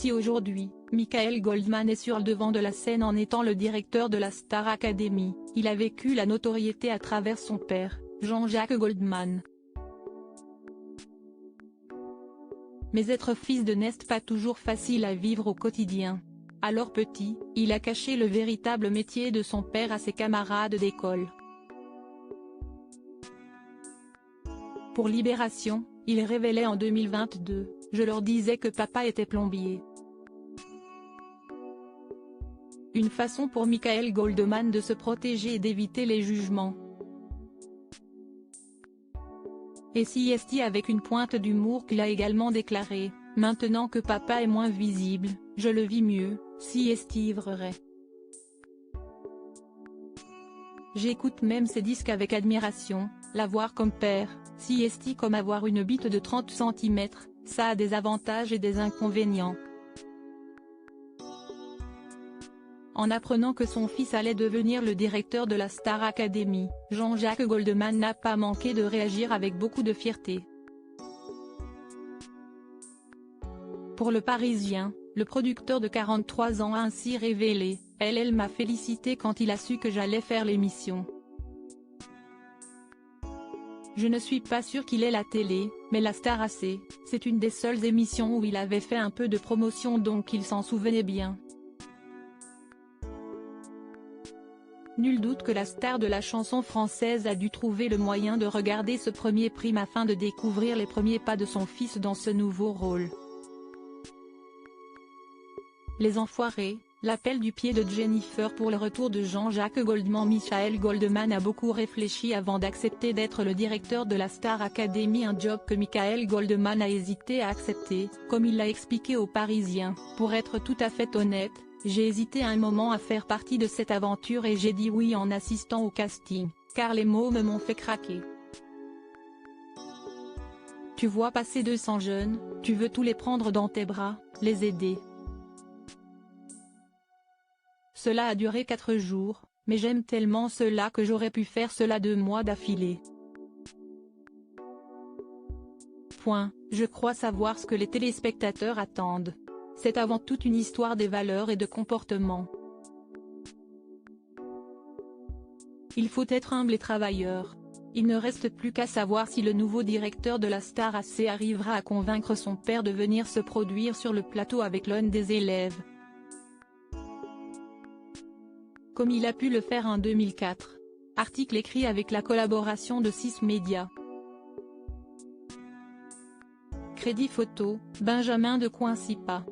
Si aujourd'hui, Michael Goldman est sur le devant de la scène en étant le directeur de la Star Academy, il a vécu la notoriété à travers son père, Jean-Jacques Goldman. Mais être fils de n'est pas toujours facile à vivre au quotidien. Alors petit, il a caché le véritable métier de son père à ses camarades d'école. Pour Libération, il révélait en 2022 : « Je leur disais que papa était plombier. » Une façon pour Michael Goldman de se protéger et d'éviter les jugements. Et CST avec une pointe d'humour qu'il a également déclaré : « Maintenant que papa est moins visible, je le vis mieux, CST vrai. J'écoute même ses disques avec admiration, l'avoir comme père, CST comme avoir une bite de 30 cm, ça a des avantages et des inconvénients. » En apprenant que son fils allait devenir le directeur de la Star Academy, Jean-Jacques Goldman n'a pas manqué de réagir avec beaucoup de fierté. Pour Le Parisien, le producteur de 43 ans a ainsi révélé : « Elle m'a félicité quand il a su que j'allais faire l'émission. Je ne suis pas sûr qu'il ait la télé, mais la Star AC, c'est une des seules émissions où il avait fait un peu de promotion donc il s'en souvenait bien. » Nul doute que la star de la chanson française a dû trouver le moyen de regarder ce premier prime afin de découvrir les premiers pas de son fils dans ce nouveau rôle. Les Enfoirés, l'appel du pied de Jennifer pour le retour de Jean-Jacques Goldman. Michael Goldman a beaucoup réfléchi avant d'accepter d'être le directeur de la Star Academy, un job que Michael Goldman a hésité à accepter, comme il l'a expliqué aux Parisiens. « Pour être tout à fait honnête, j'ai hésité un moment à faire partie de cette aventure et j'ai dit oui en assistant au casting, car les mots m'ont fait craquer. Tu vois passer 200 jeunes, tu veux tous les prendre dans tes bras, les aider. Cela a duré 4 jours, mais j'aime tellement cela que j'aurais pu faire cela 2 mois d'affilée. Je crois savoir ce que les téléspectateurs attendent. C'est avant tout une histoire des valeurs et de comportement. Il faut être humble et travailleur. Il ne reste plus qu'à savoir si le nouveau directeur de la Star AC arrivera à convaincre son père de venir se produire sur le plateau avec l'un des élèves. Comme il a pu le faire en 2004. Article écrit avec la collaboration de 6 médias. Crédit photo, Benjamin de Coincipa.